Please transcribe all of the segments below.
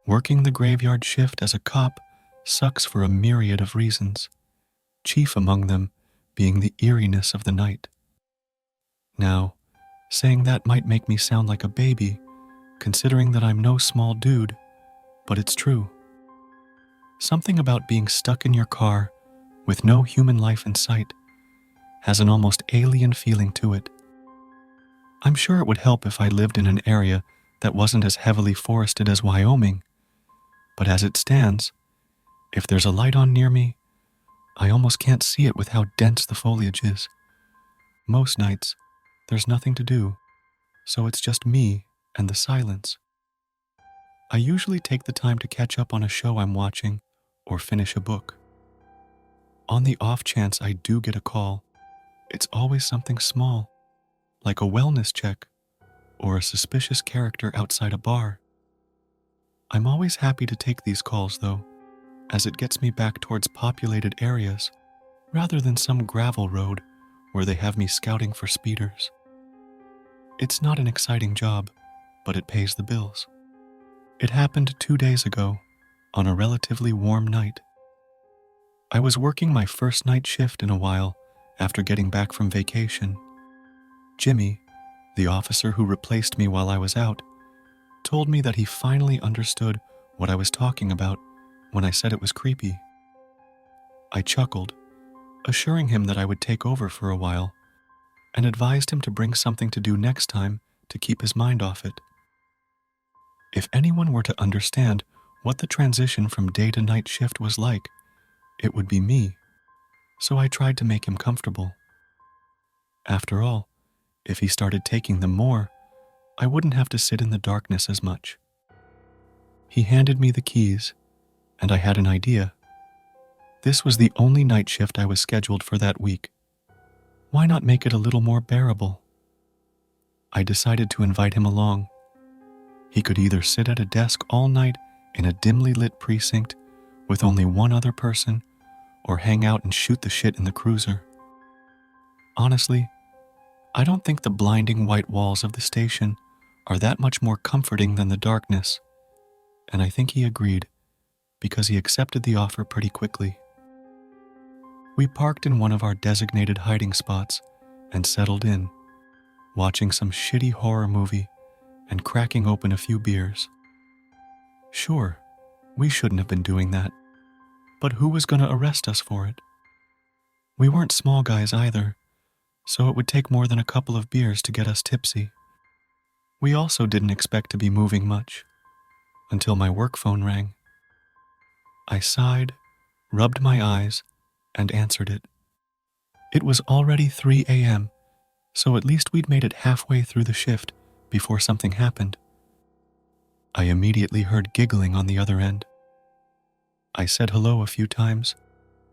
Working the graveyard shift as a cop sucks for a myriad of reasons, chief among them being the eeriness of the night. Now, saying that might make me sound like a baby, considering that I'm no small dude, but it's true. Something about being stuck in your car with no human life in sight has an almost alien feeling to it. I'm sure it would help if I lived in an area that wasn't as heavily forested as Wyoming, but as it stands, if there's a light on near me, I almost can't see it with how dense the foliage is. Most nights, there's nothing to do, so it's just me and the silence. I usually take the time to catch up on a show I'm watching or finish a book. On the off chance I do get a call, it's always something small, like a wellness check or a suspicious character outside a bar. I'm always happy to take these calls, though, as it gets me back towards populated areas rather than some gravel road where they have me scouting for speeders. It's not an exciting job, but it pays the bills. It happened 2 days ago, on a relatively warm night. I was working my first night shift in a while after getting back from vacation. Jimmy, the officer who replaced me while I was out, told me that he finally understood what I was talking about when I said it was creepy. I chuckled, assuring him that I would take over for a while, and advised him to bring something to do next time to keep his mind off it. If anyone were to understand what the transition from day to night shift was like, it would be me, so I tried to make him comfortable. After all, if he started taking them more, I wouldn't have to sit in the darkness as much. He handed me the keys, and I had an idea. This was the only night shift I was scheduled for that week. Why not make it a little more bearable? I decided to invite him along. He could either sit at a desk all night in a dimly lit precinct with only one other person, or hang out and shoot the shit in the cruiser. Honestly, I don't think the blinding white walls of the station are that much more comforting than the darkness, and I think he agreed, because he accepted the offer pretty quickly. We parked in one of our designated hiding spots and settled in, watching some shitty horror movie and cracking open a few beers. Sure, we shouldn't have been doing that, but who was going to arrest us for it? We weren't small guys either, so it would take more than a couple of beers to get us tipsy. We also didn't expect to be moving much, until my work phone rang. I sighed, rubbed my eyes, and answered it. It was already 3 a.m., so at least we'd made it halfway through the shift before something happened. I immediately heard giggling on the other end. I said hello a few times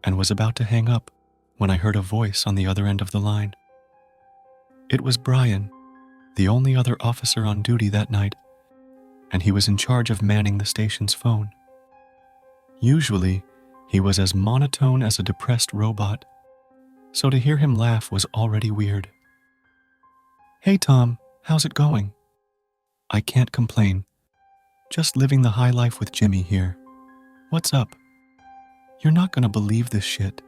and was about to hang up when I heard a voice on the other end of the line. It was Brian, the only other officer on duty that night, and he was in charge of manning the station's phone. Usually, he was as monotone as a depressed robot, so to hear him laugh was already weird. "Hey Tom, how's it going?" "I can't complain. Just living the high life with Jimmy here. What's up?" "You're not gonna believe this shit.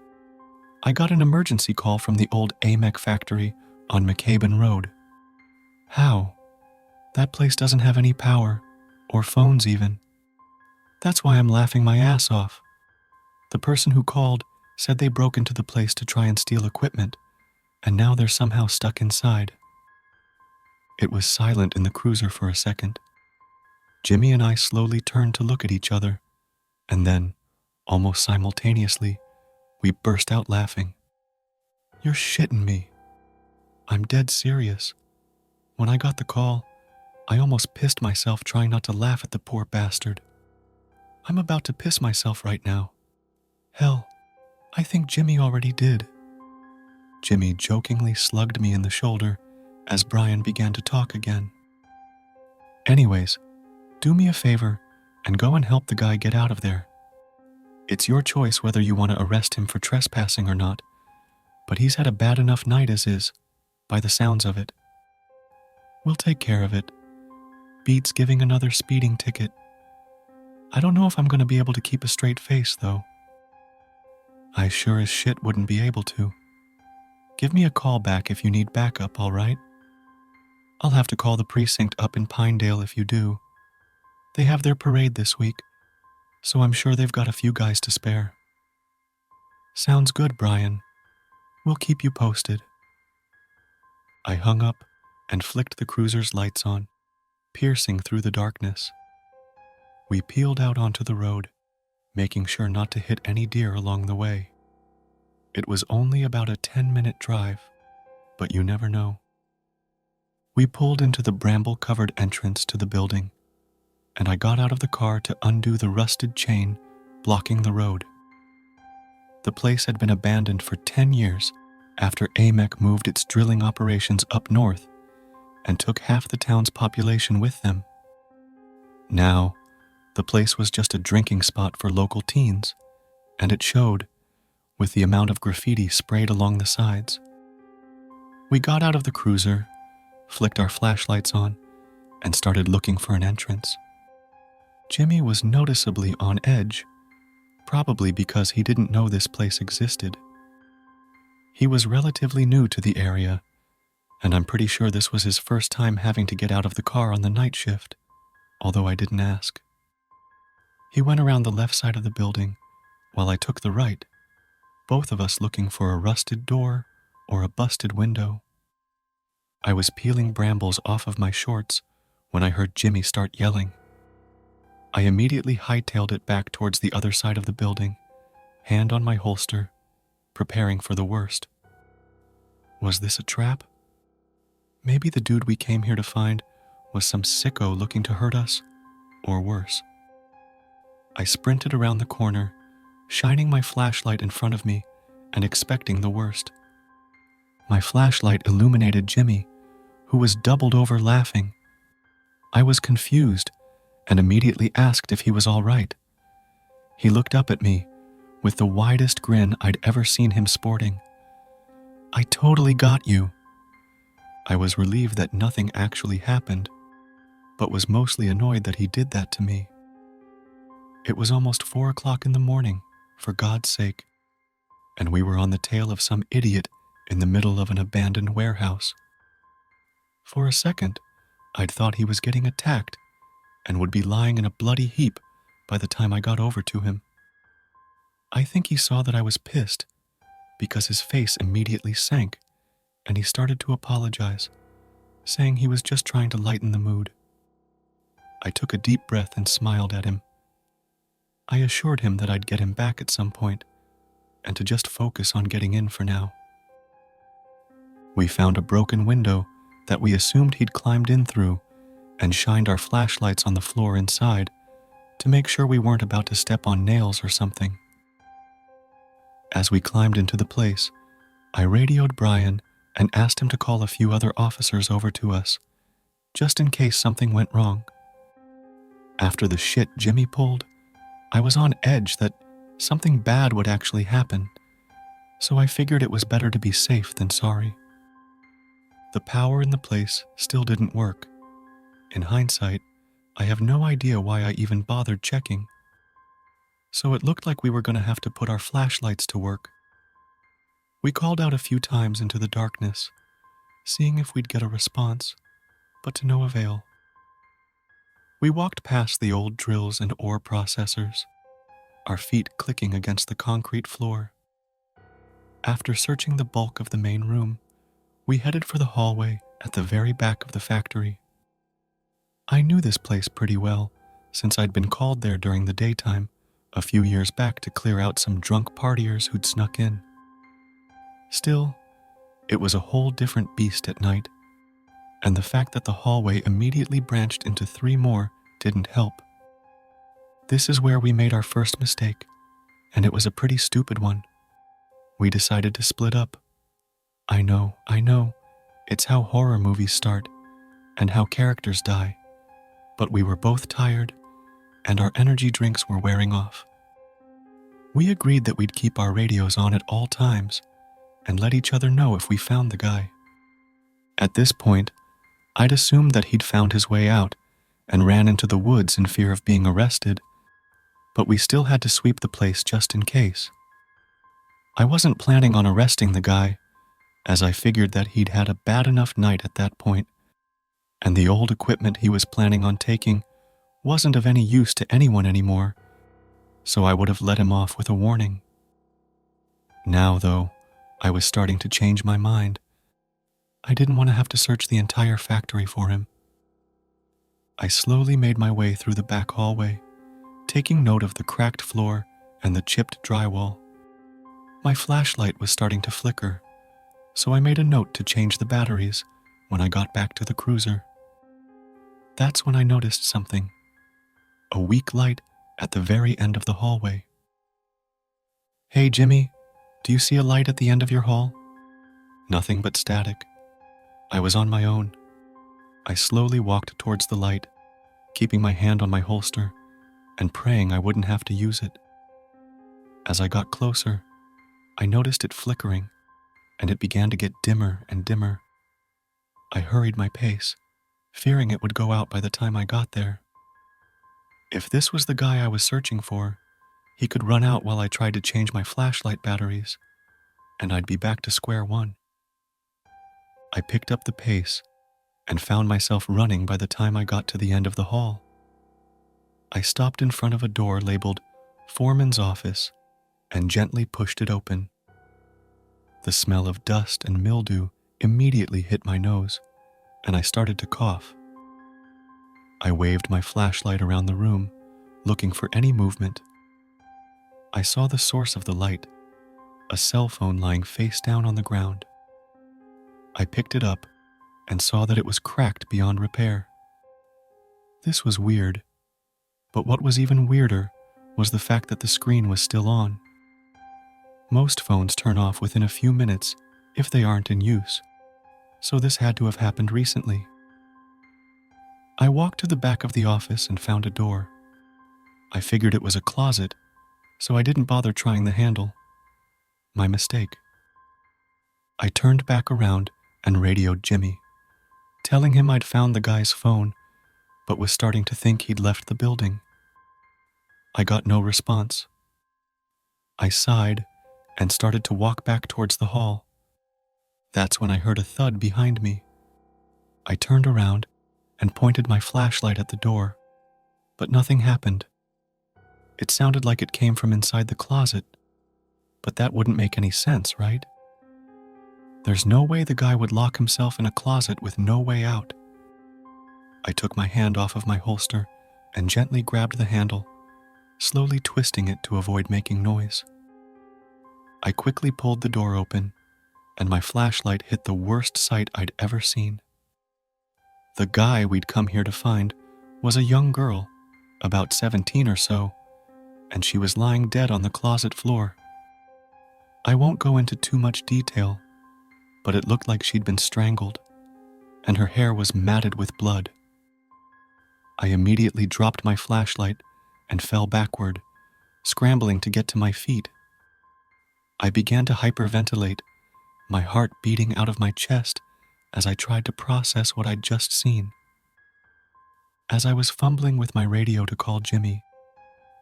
I got an emergency call from the old AMEC factory on McCaben Road." "How? That place doesn't have any power, or phones even." "That's why I'm laughing my ass off. The person who called said they broke into the place to try and steal equipment, and now they're somehow stuck inside." It was silent in the cruiser for a second. Jimmy and I slowly turned to look at each other, and then, almost simultaneously, we burst out laughing. "You're shitting me." "I'm dead serious. When I got the call, I almost pissed myself trying not to laugh at the poor bastard. I'm about to piss myself right now. Hell, I think Jimmy already did." Jimmy jokingly slugged me in the shoulder as Brian began to talk again. "Anyways, do me a favor and go and help the guy get out of there. It's your choice whether you want to arrest him for trespassing or not, but he's had a bad enough night as is, by the sounds of it. We'll take care of it. Beats giving another speeding ticket. I don't know if I'm going to be able to keep a straight face, though. I sure as shit wouldn't be able to. Give me a call back if you need backup, all right? I'll have to call the precinct up in Pinedale if you do. They have their parade this week, so I'm sure they've got a few guys to spare. Sounds good, Brian. We'll keep you posted. I hung up and flicked the cruiser's lights on, piercing through the darkness. We peeled out onto the road, making sure not to hit any deer along the way. It was only about a 10-minute drive, but you never know. We pulled into the bramble-covered entrance to the building, and I got out of the car to undo the rusted chain blocking the road. The place had been abandoned for 10 years after AMEC moved its drilling operations up north and took half the town's population with them. Now, the place was just a drinking spot for local teens, and it showed, with the amount of graffiti sprayed along the sides. We got out of the cruiser, flicked our flashlights on, and started looking for an entrance. Jimmy was noticeably on edge, probably because he didn't know this place existed. He was relatively new to the area, and I'm pretty sure this was his first time having to get out of the car on the night shift, although I didn't ask. He went around the left side of the building, while I took the right, both of us looking for a rusted door or a busted window. I was peeling brambles off of my shorts when I heard Jimmy start yelling. I immediately hightailed it back towards the other side of the building, hand on my holster, preparing for the worst. Was this a trap? Maybe the dude we came here to find was some sicko looking to hurt us, or worse. I sprinted around the corner, shining my flashlight in front of me and expecting the worst. My flashlight illuminated Jimmy, who was doubled over laughing. I was confused and immediately asked if he was all right. He looked up at me with the widest grin I'd ever seen him sporting. I totally got you. I was relieved that nothing actually happened, but was mostly annoyed that he did that to me. It was almost 4 o'clock in the morning, for God's sake, and we were on the tail of some idiot in the middle of an abandoned warehouse. For a second, I'd thought he was getting attacked and would be lying in a bloody heap by the time I got over to him. I think he saw that I was pissed because his face immediately sank and he started to apologize, saying he was just trying to lighten the mood. I took a deep breath and smiled at him. I assured him that I'd get him back at some point and to just focus on getting in for now. We found a broken window that we assumed he'd climbed in through and shined our flashlights on the floor inside to make sure we weren't about to step on nails or something. As we climbed into the place, I radioed Brian and asked him to call a few other officers over to us, just in case something went wrong. After the shit Jimmy pulled, I was on edge that something bad would actually happen, so I figured it was better to be safe than sorry. The power in the place still didn't work. In hindsight, I have no idea why I even bothered checking. So it looked like we were going to have to put our flashlights to work. We called out a few times into the darkness, seeing if we'd get a response, but to no avail. We walked past the old drills and ore processors, our feet clicking against the concrete floor. After searching the bulk of the main room, we headed for the hallway at the very back of the factory. I knew this place pretty well, since I'd been called there during the daytime a few years back to clear out some drunk partiers who'd snuck in. Still, it was a whole different beast at night, and the fact that the hallway immediately branched into 3 more didn't help. This is where we made our first mistake, and it was a pretty stupid one. We decided to split up. I know, it's how horror movies start, and how characters die, but we were both tired, and our energy drinks were wearing off. We agreed that we'd keep our radios on at all times, and let each other know if we found the guy. At this point, I'd assumed that he'd found his way out and ran into the woods in fear of being arrested, but we still had to sweep the place just in case. I wasn't planning on arresting the guy, as I figured that he'd had a bad enough night at that point, and the old equipment he was planning on taking wasn't of any use to anyone anymore, so I would have let him off with a warning. Now, though, I was starting to change my mind. I didn't want to have to search the entire factory for him. I slowly made my way through the back hallway, taking note of the cracked floor and the chipped drywall. My flashlight was starting to flicker, so I made a note to change the batteries when I got back to the cruiser. That's when I noticed something. A weak light at the very end of the hallway. "Hey, Jimmy, do you see a light at the end of your hall?" Nothing but static. I was on my own. I slowly walked towards the light, keeping my hand on my holster and praying I wouldn't have to use it. As I got closer, I noticed it flickering, and it began to get dimmer and dimmer. I hurried my pace, fearing it would go out by the time I got there. If this was the guy I was searching for, he could run out while I tried to change my flashlight batteries, and I'd be back to square one. I picked up the pace and found myself running by the time I got to the end of the hall. I stopped in front of a door labeled Foreman's Office and gently pushed it open. The smell of dust and mildew immediately hit my nose, and I started to cough. I waved my flashlight around the room, looking for any movement. I saw the source of the light, a cell phone lying face down on the ground. I picked it up and saw that it was cracked beyond repair. This was weird, but what was even weirder was the fact that the screen was still on. Most phones turn off within a few minutes if they aren't in use, so this had to have happened recently. I walked to the back of the office and found a door. I figured it was a closet, so I didn't bother trying the handle. My mistake. I turned back around and radioed Jimmy, telling him I'd found the guy's phone, but was starting to think he'd left the building. I got no response. I sighed and started to walk back towards the hall. That's when I heard a thud behind me. I turned around and pointed my flashlight at the door, but nothing happened. It sounded like it came from inside the closet, but that wouldn't make any sense, right? There's no way the guy would lock himself in a closet with no way out. I took my hand off of my holster and gently grabbed the handle, slowly twisting it to avoid making noise. I quickly pulled the door open, and my flashlight hit the worst sight I'd ever seen. The guy we'd come here to find was a young girl, about 17 or so, and she was lying dead on the closet floor. I won't go into too much detail, but it looked like she'd been strangled, and her hair was matted with blood. I immediately dropped my flashlight and fell backward, scrambling to get to my feet. I began to hyperventilate, my heart beating out of my chest as I tried to process what I'd just seen. As I was fumbling with my radio to call Jimmy,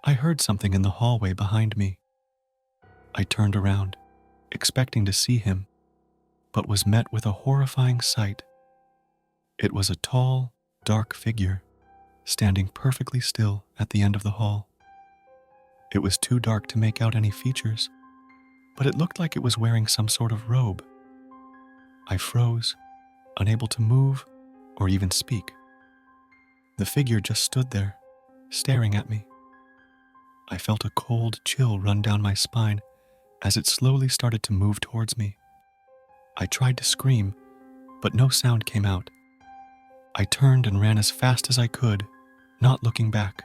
I heard something in the hallway behind me. I turned around, expecting to see him, but was met with a horrifying sight. It was a tall, dark figure, standing perfectly still at the end of the hall. It was too dark to make out any features, but it looked like it was wearing some sort of robe. I froze, unable to move or even speak. The figure just stood there, staring at me. I felt a cold chill run down my spine as it slowly started to move towards me. I tried to scream, but no sound came out. I turned and ran as fast as I could, not looking back.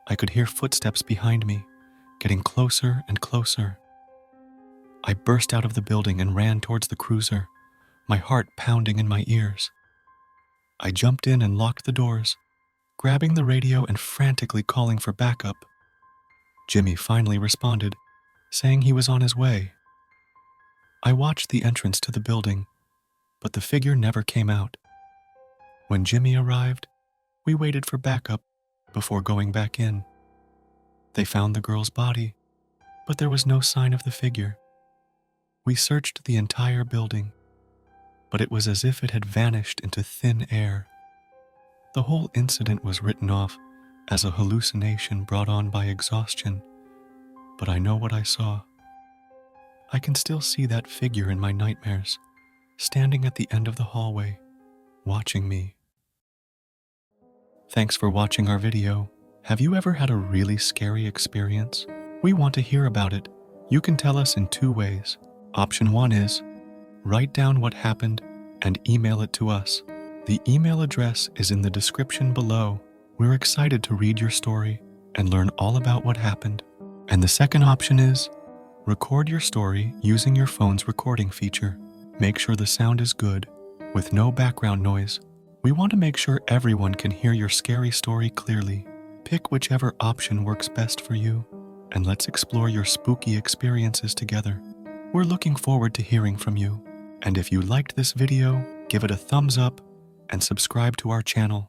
I could hear footsteps behind me, getting closer and closer. I burst out of the building and ran towards the cruiser, my heart pounding in my ears. I jumped in and locked the doors, grabbing the radio and frantically calling for backup. Jimmy finally responded, saying he was on his way. I watched the entrance to the building, but the figure never came out. When Jimmy arrived, we waited for backup before going back in. They found the girl's body, but there was no sign of the figure. We searched the entire building, but it was as if it had vanished into thin air. The whole incident was written off as a hallucination brought on by exhaustion, but I know what I saw. I can still see that figure in my nightmares, standing at the end of the hallway, watching me. Thanks for watching our video. Have you ever had a really scary experience? We want to hear about it. You can tell us in 2 ways. Option 1 is, write down what happened and email it to us. The email address is in the description below. We're excited to read your story and learn all about what happened. And the second option is, record your story using your phone's recording feature. Make sure the sound is good, with no background noise. We want to make sure everyone can hear your scary story clearly. Pick whichever option works best for you, and let's explore your spooky experiences together. We're looking forward to hearing from you. And if you liked this video, give it a thumbs up and subscribe to our channel.